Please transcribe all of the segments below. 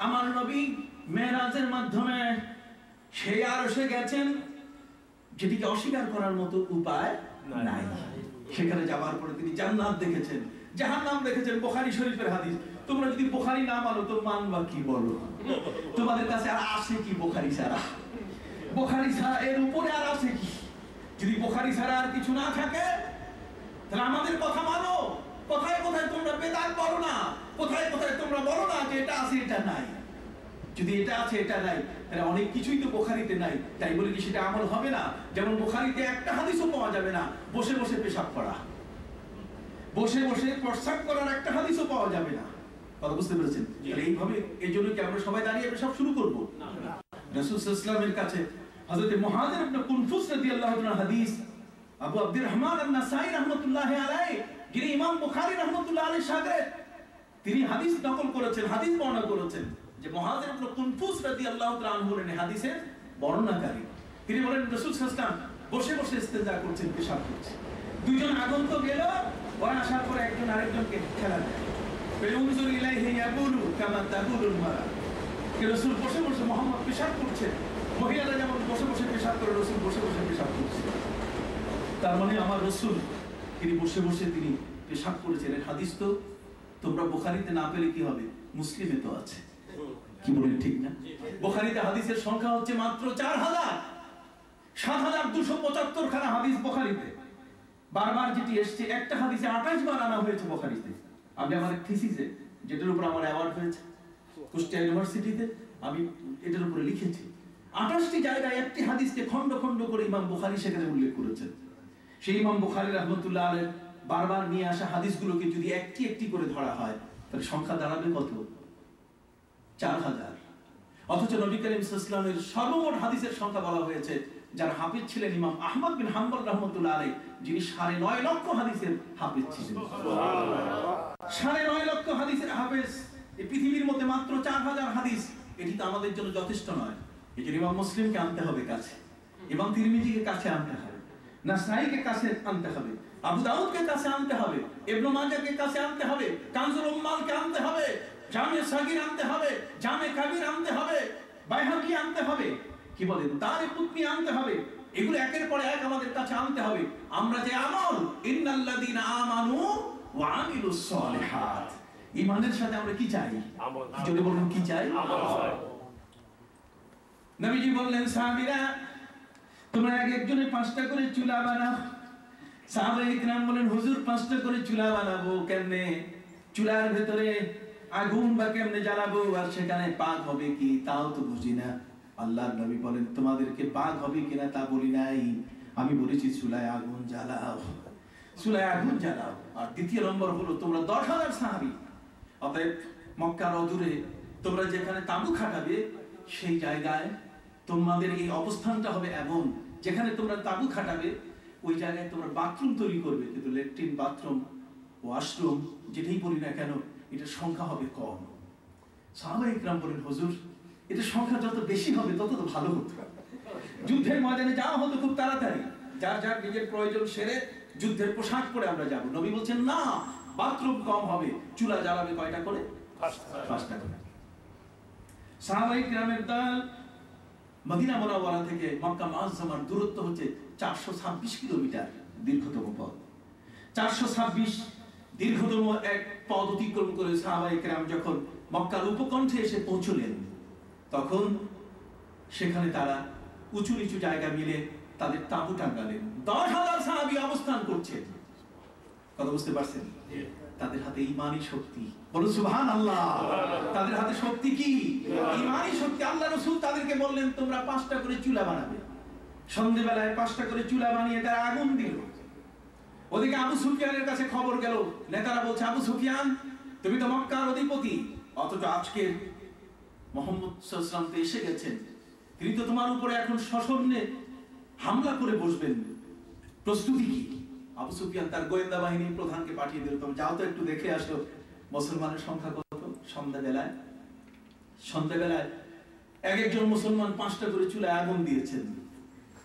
আমার নবী মেরাজের মাধ্যমে সেই আরশে গেছেন, যেটিকে অস্বীকার করার মতো উপায় নাই। সেখানে যাওয়ার পরে তিনি জান্নাত দেখেছেন, জাহান্নাম দেখেছেন। বুখারী শরীফের হাদিস। তোমরা যদি বুখারী না মানো তো মানবা কি বলো? তোমাদের কাছে আর আছে কি বুখারী ছাড়া? বুখারী ছাড়া এর উপরে আর আছে কি? যদি বুখারী ছাড়া আর কিছু না থাকে তাহলে আমাদের কথা মানো। কোথায় কোথায় তোমরা বেদাত বলো না, কোথায় কোথায় তোমরা বলো না যে এটা আছে এটা নাই। যদি এটা আছে এটা নাই, তাহলে অনেক কিছুই তো বুখারীতে নাই, তাই বলে কি সেটা আমল হবে না? যেমন বুখারীতে একটা হাদিসও পাওয়া যাবে না বসে বসে পেশাব করা, বসে বসে প্রস্রাব করার একটা হাদিসও পাওয়া যাবে না। কথা বুঝতে পেরেছেন? তাহলে এইভাবে এই জন্য কি আমরা সবাই দাঁড়িয়ে পেশাব শুরু করবো? রাসূল সাল্লাল্লাহু আলাইহি ওয়াসাল্লামের কাছে হযরত মুহাজির ইবনে কুনফুস রাদিয়াল্লাহু তাআলা হাদিস, আবু আব্দুর রহমান আন-নাসাই রাহমাতুল্লাহি আলাইহি, যিনি ইমাম বুখারী রাহমাতুল্লাহি আলাইহির শাগির্দ, তিনি হাদিস নকল করেছেন, হাদিস বর্ণনা করেছেন যে মুহাজির ইবনে কুনফুস রাদিয়াল্লাহু তাআলা আনহু এই হাদিসের বর্ণনাকারী। তিনি বলেন রাসূল সাল্লাল্লাহু আলাইহি ওয়াসাল্লাম বসে বসে ইস্তেঞ্জা করছেন, পেশাব করছেন। দুইজন আগন্তুক গেল, ওরা আসার পরে একজন আরেকজনকে খেলা দেয়। ফিউনজুর ইলাইহি ইয়াকুলু কামা তাকুলুল মারা। রাসূল বসে বসে মুহাম্মদ পেশাব করছেন, মহিলারা যেমন বসে বসে পেশাব করে, রাসূল বসে বসে পেশাব করছেন। তার মানে আমার রাসূল তিনি বসে বসে তিনি পেশাব করেছেন। এর হাদিস তো তোমরা বুখারীতে না পেলে কি হবে? মুসলিমে তো আছে। কি বলেন, ঠিক না? বুখারীতে হাদিসের সংখ্যা হচ্ছে মাত্র 4000, 7275 খানা হাদিস বুখারীতে। বারবার যেটি এসেছে, একটা হাদিসে 28 বার আনা হয়েছে বুখারীতে। আমি আমার থিসিসে, যেটার উপর আমার অ্যাওয়ার্ড হয়েছে কুষ্টিয়া ইউনিভার্সিটিতে, আমি এটার উপরে লিখেছি 28টি জায়গায় একটি হাদিসকে খন্ড খন্ড করে ইমাম বুখারী সেখানে উল্লেখ করেছেন। সেই ইমাম বুখারী রাহমাতুল্লাহ আলাইহি বারবার নিয়ে আসা হাদিসগুলোকে যদি একটি একটি করে ধরা হয় তাহলে সংখ্যা দাঁড়াবে কত? 4000। অথচ নবী করিম সাল্লাল্লাহু আলাইহি ওয়াসাল্লামের সর্বমোট হাদিসের সংখ্যা বলা হয়েছে, যার হাফেজ ছিলেন ইমাম আহমদ বিন হাম্বল রাহমাতুল্লাহ আলাইহি, যিনি 9.5 লক্ষ হাদিসের হাফেজ ছিলেন। সুবহানাল্লাহ। 9.5 লক্ষ হাদিসের হাফেজ। এই পৃথিবীর মধ্যে মাত্র 4000 হাদিস, এটি তো আমাদের জন্য যথেষ্ট নয়। এই জন্য ইমাম মুসলিমকে আনতে হবে কাছে, ইমাম তিরমিজিকে কাছে আনতে হবে, নাসাইকে কাছে আনতে হবে, আবু দাউদকে কাছে আনতে হবে, ইবনে মাজাহকে কাছে আনতে হবে, কানজুল উম্মালকে আনতে হবে, জামে সাগীর আনতে হবে, জামে কাবীর আনতে হবে, বাইহাকি আনতে হবে, কি বলেন, তারিখ কুতনি আনতে হবে। এগুলো একের পর এক আমাদের কাছে আনতে হবে। আমরা যে আমল ইন্নাল্লাযীনা আমানু ওয়া আমিলুস সালিহাত, ঈমানের সাথে আমরা কি চাই? আমল। যদি বলুন কি চাই? আমল। নবীজি বললেন, সাহাবীরা তোমরা এক একজনে 5টা করে চুলা বানাও। সাহাবায়ে কিরাম বলেন, হুজুর 5টা করে চুলা বানাবো কেমনে? চুলার ভিতরে আগুন বা কেমনে জ্বালাবো, আর সেখানে পাক হবে কি তাও তো বুঝি না। আল্লাহর নবী বলেন, তোমাদেরকে পাক হবে কিনা তা বলি নাই, আমি বলেছি চুলায় আগুন জ্বালাও, চুলায় আগুন জ্বালাও। আর দ্বিতীয় নম্বর হলো তোমরা 10,000 সাহাবী, অতএব মক্কার অদূরে তোমরা যেখানে তাঁবু খাটাবে সেই জায়গায় তোমাদের এই অবস্থানটা হবে এমন, যেখানে তোমরা তাঁবু খাটাবে ওই জায়গায় তোমরা বাথরুম তৈরি করবে, কিন্তু ল্যাট্রিন, বাথরুম, ওয়াশরুম যেটাই বলি না কেন এটার সংখ্যা হবে কম। সাহাবায়ে কিরাম বলেন, হুজুর এটা সংখ্যা যত বেশি হবে তত তো ভালো হতো। যুদ্ধের ময়দানে যাওয়া হতো খুব তাড়াতাড়ি, যার যার নিজের প্রয়োজন সেরে যুদ্ধের পোশাক পরে আমরা যাব। নবী বলছেন না, বাথরুম কম হবে, চুলা জ্বালাবে কয়টা করে? 5টা করে। সাহাবায়ে কিরামের দল মদিনা মুনাওয়ারা থেকে মক্কা মুআজ্জামার দূরত্ব হচ্ছে 426 কিলোমিটার, দীর্ঘতম পথ। 426 দীর্ঘতম এক পথ অতিক্রম করে সাহাবায়ে কিরাম যখন মক্কার উপকণ্ঠে এসে পৌঁছলেন, তখন সেখানে তারা উঁচু নিচু জায়গা মিলে তাদের তাঁবু টাঙ্গালেন। 10,000 সাহাবী অবস্থান করছেন। কথা বুঝতে পারছেন? তাদের হাতে ঈমানী শক্তি, বলুন সুবহানাল্লাহ। তাদের হাতে শক্তি কি? ঈমানী শক্তি। আল্লাহ রাসূল তাদেরকে বললেন, তোমরা 5টা করে চুলা বানাবে। সন্ধ্যাবেলায় 5টা করে চুলা বানিয়ে তারা আগুন দিল। ওদিকে আবু সুফিয়ানের কাছে খবর গেল, নেতারা বলছে, আবু সুফিয়ান তুমি তো মক্কার অধিপতি, অথচ আজকে মুহাম্মদ সাল্লাল্লাহু আলাইহি ওয়াসাল্লাম তো এসে গেছেন, তিনি তো তোমার উপরে এখন সশস্ত্রে হামলা করে বসবেন, প্রস্তুতি কি? আবু সুফিয়ান তার গোয়েন্দা বাহিনী প্রধানকে পাঠিয়ে দিল, তুমি যাও তো একটু দেখে আসো মুসলমানের সংখ্যা কত। সন্ধ্যাবেলায় এক একজন মুসলমান 5টা করে চুলায় আগুন দিয়েছেন।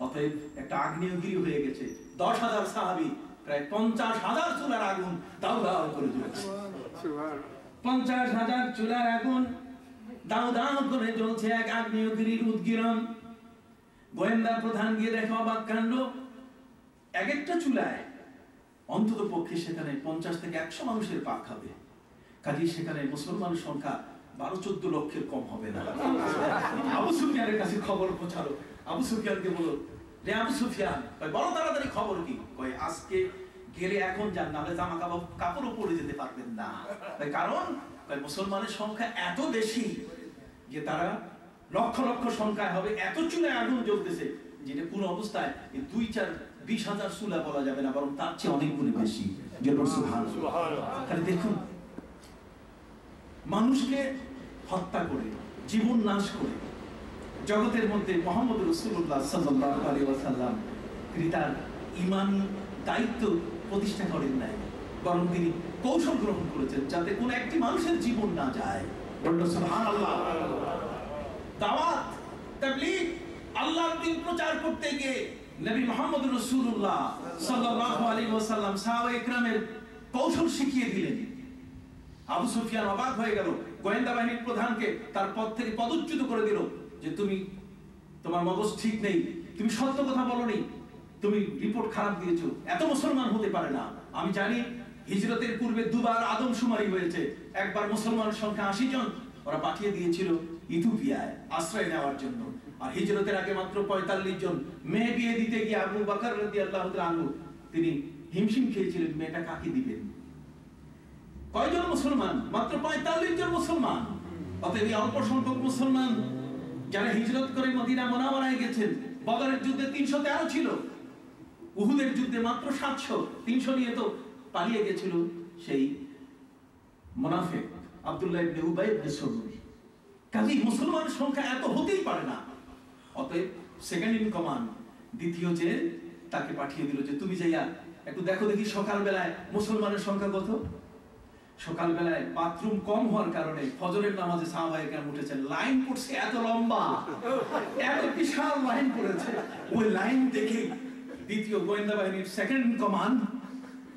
অতএব একটা আগ্নেয়গিরি হয়ে গেছে। 10,000 সাহাবী প্রায় 50,000 চুলার আগুন দাউ দাউ করে জ্বলছে। 50,000 চুলার আগুন দাও দাও করে জ্বলছে এক আগ্নেয়গিরির উদগীরণ। গোয়েন্দা প্রধান গিয়ে দেখে অবাক কাণ্ড, এক একটা চুলায় অন্তত পক্ষে সেখানে 50 থেকে 100 মানুষের পাক খাবে। কাজেই সেখানে মুসলমানের সংখ্যা 12-14 লক্ষের কম হবে না। আবু সুফিয়ানের কাছে খবর পৌঁছালো। আবু সুফিয়ানকে বলল, রে আবু সুফিয়ান, বড় তাড়াতাড়ি খবর কি? কয় আজকে গেলে এখন যান, নাহলে জামা কাপড়ও পরে যেতে পারবেন না। কারণ মুসলমানের সংখ্যা এত বেশি যে তারা লক্ষ লক্ষ সংখ্যায় হবে, এত চুলায় আগুন জ্বলতেছে যেটা কোন অবস্থায় 2-4-20,000 চুলা বলা যাবে না, বরং তার চেয়ে অনেক গুণ বেশি। দেখুন, মানুষকে হত্যা করে, জীবন নাশ করে জগতের মধ্যে মুহাম্মদ রাসূলুল্লাহ সাল্লাল্লাহু আলাইহি ওয়াসাল্লাম তিনি তার ঈমান দায়িত্ব প্রতিষ্ঠা করেন নাই, বরং তিনি কৌশল গ্রহণ করেছেন যাতে কোন একটি মানুষের জীবন না যায়। বলুন সুবহানাল্লাহ। দাওয়াত, তাবলীগ, আল্লাহর দ্বীন প্রচার করতে গিয়ে নবী মুহাম্মদ রাসূলুল্লাহ সাল্লাল্লাহু আলাইহি ওয়াসাল্লাম সাহাবায়ে কেরামের কৌশল শিখিয়ে দিলেন। আবু সুফিয়ান অবাক হয়ে গেল, গোয়েন্দা বাহিনীর প্রধানকে তার পদ থেকে পদচ্যুত করে দিল যে তুমি, তোমার মগজ ঠিক নেই, তুমি সত্য কথা বলোনি, তুমি রিপোর্ট খারাপ দিয়েছো, এত মুসলমান হতে পারে না। আমি জানি হিজরতের পূর্বে দুবার আদমশুমারি হয়েছে, একবার মুসলমানের সংখ্যা 80 জন, ওরা পাঠিয়ে দিয়েছিল ইথিওপিয়ায় আশ্রয় নেওয়ার জন্য, আর হিজরতের আগে মাত্র 45 জন। মেয়ে বিয়ে দিতে গিয়ে আবু বকর রাদিয়াল্লাহু তাআলা আনহু তিনি হিমশিম খেয়েছিলেন, মেয়েটা কাকে দিবেন? কয়জন মুসলমান? মাত্র 45 জন মুসলমান। অতএব এই অল্প সংখ্যক মুসলমান যারা হিজরত করে মদিনা মুনাওয়ারায় গেছেন, বদরের যুদ্ধে 313 ছিল, উহুদের যুদ্ধে মাত্র 700, 300 নিয়ে তো পালিয়ে গেছিল সেই মুনাফিক আব্দুল্লাহ ইবনে উবাই ইবনে সালুল। কাজেই মুসলমানের সংখ্যা এত হতেই পারে না। অতএব সেকেন্ড ইন কমান্ড, দ্বিতীয় যে তাকে পাঠিয়ে দিল যে তুমি যাইয়া একটু দেখো দেখি সকালবেলায় মুসলমানের সংখ্যা কত। সকালবেলায় বাথরুম কম হওয়ার কারণে ফজরের নামাজে সাহাবায়ে কেরাম উঠেছেন, লাইন পড়ছে এত লম্বা, এত বিশাল লাইন পড়েছে। ওই লাইন দেখে দ্বিতীয় গোয়েন্দা বাহিনীর সেকেন্ড ইন কমান্ড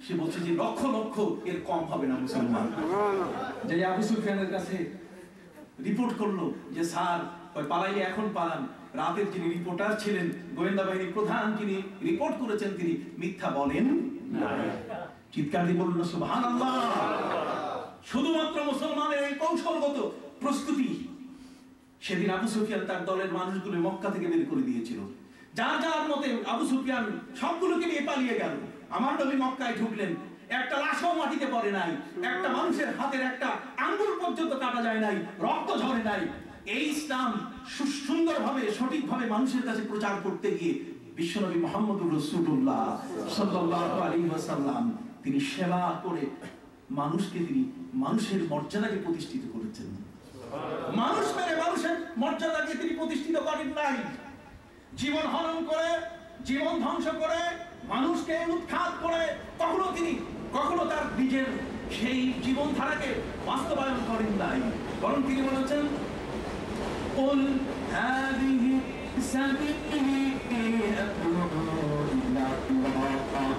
সে বলছে যে লক্ষ লক্ষ এর কম হবে না মুসলমান। যে আবু সুফিয়ানের কাছে রিপোর্ট করলো যে স্যার, পালাইলে এখন পালান। রাতের যিনি রিপোর্টার ছিলেন, গোয়েন্দা বাহিনীর প্রধান যিনি রিপোর্ট করেছেন, তিনি মিথ্যা বলেন না। চিৎকার দিয়ে বলুন সুবহানাল্লাহ। শুধুমাত্র মুসলমানের এই কৌশলগত প্রস্তুতি সেদিন আবু সুফিয়ান তার দলের মানুষগুলো মক্কা থেকে বের করে দিয়েছিল। যার যার মতে আবু সুফিয়ান সবগুলোকে নিয়ে পালিয়ে গেল। আমার নবী মক্কায় ঢুকলেন, একটা লাশও মাটিতে পড়ে নাই, একটা মানুষের হাতের একটা আঙ্গুল পর্যন্ত কাটা যায় নাই, রক্ত ঝরে নাই। এই ইসলাম সুন্দরভাবে সঠিকভাবে মানুষের কাছে প্রচার করতে গিয়ে বিশ্বনবী মুহাম্মদুর রাসূলুল্লাহ সাল্লাল্লাহু আলাইহি ওয়াসাল্লাম তিনি সেবা করে মানুষকে, তিনি মানুষের মর্যাদাকে প্রতিষ্ঠিত করেছেন। মানুষ মেরে মানুষের মর্যাদাকে তিনি প্রতিষ্ঠিত করেন নাই। জীবন হরণ করে, জীবন ধ্বংস করে, মানুষকে উৎখাত করে কখনো তার নিজের সেই জীবনধারাকে বাস্তবায়ন করেন নাই, বরং তিনি বলেছেন قل هذه سبيلي أدعو إلى الله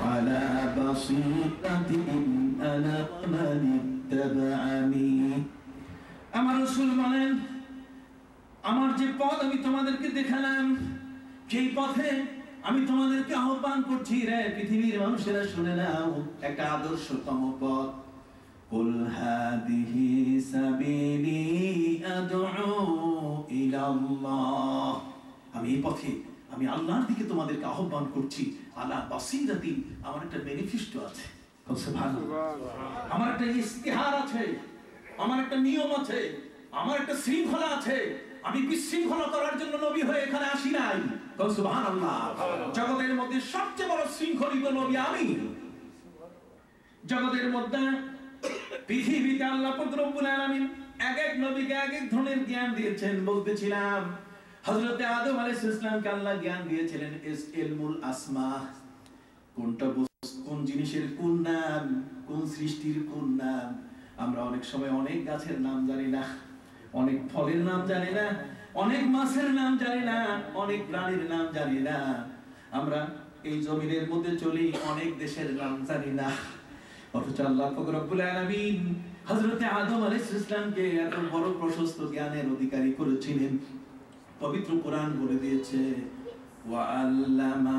على بصيرة أنا ومن اتبعني। আমার রাসূল বলেন, আমার যে পথ আমি তোমাদেরকে দেখালাম, সেই পথে আমি তোমাদেরকে আহ্বান করছি। রে পৃথিবীর মানুষেরা শুনে নাও, একটা আদর্শতম পথ। কুল হাদিহি সাবিলি আদউ ইলা আল্লাহ, আমি এই পথে, আমি আল্লাহর দিকে তোমাদেরকে আহ্বান করছি। আলা বাসীরাতি, আমার একটা ম্যানিফেস্টো আছে, সুবহানাল্লাহ, আমার একটা ইস্তিহার আছে, আমার একটা নিয়ম আছে, আমার একটা শৃঙ্খলা আছে। আমি বিশৃঙ্খলা করার জন্য নবী হয়ে এখানে আসি নাই, সুবহানাল্লাহ। জগতের মধ্যে সবচেয়ে বড় শৃঙ্খলিত নবী আমি। জগতের মধ্যে পৃথিবীতে আল্লাহ পাক রব্বুল আলামিন এক এক নবীকে এক এক ধরনের জ্ঞান দিয়েছেন। বলতেছিলাম হযরত আদম আলাইহিস সালামকে আল্লাহ জ্ঞান দিয়েছিলেন ইলমুল আসমা, কোনটা কোন জিনিসের কোন নাম, কোন সৃষ্টির কোন নাম। আমরা অনেক সময় অনেক গাছের নাম জানি না, অনেক ফলের নাম জানি না, অনেক মাছের নাম জানি না, অনেক প্রাণীর নাম জানি না। আমরা এই জমিনের মধ্যে চলি, অনেক দেশের নাম জানি না। অথচ আল্লাহ পাক রব্বুল আলামিন হযরতে আদম আলাইহিস সালামকে এত বড় প্রশস্ত জ্ঞানের অধিকারী করেছিলেন। পবিত্র কোরআন বলে দিয়েছে ওয়াআল্লামা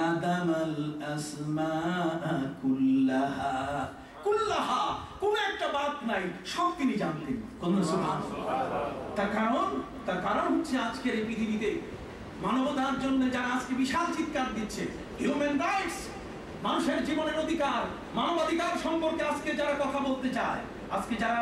আদামাল আসমাআ কুল্লাহা, কুল্লাহা, কোন একটা বাদ নাই, সব তিনি জানতেন। কোন সুবহানাল্লাহ। তার কারণ হচ্ছে আজকের এই পৃথিবীতে মানবতার জন্য যারা আজকে বিশাল চিৎকার দিচ্ছে, হিউম্যান রাইটস, মানুষের জীবনের অধিকার, মানবাধিকার সম্পর্কে আজকে যারা কথা বলতে চায়, আজকে যারা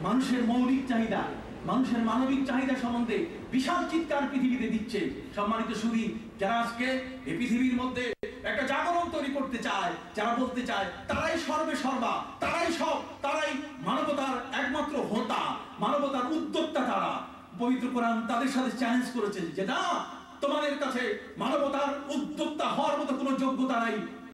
মানুষের মৌলিক চাহিদা, মানুষের মানবিক চাহিদা সম্বন্ধে বিশাল চিৎকার পৃথিবীতে দিচ্ছে, সম্মানিত সুধী, যারা আজকে এই পৃথিবীর মধ্যে একটা জাগরণ তৈরি করতে চায়, যারা বলতে চায় তারাই সর্বে সর্বা, তারাই সব, তারাই মানবতার একমাত্র হোতা, মানবতার উদ্যোক্তা, তারা পবিত্র কোরআন তাদের সাথে চ্যালেঞ্জ করেছে যে না, তোমাদের কাছে মানবতার উদ্যোক্তা হওয়ার মতো কোনো যোগ্যতা নাই,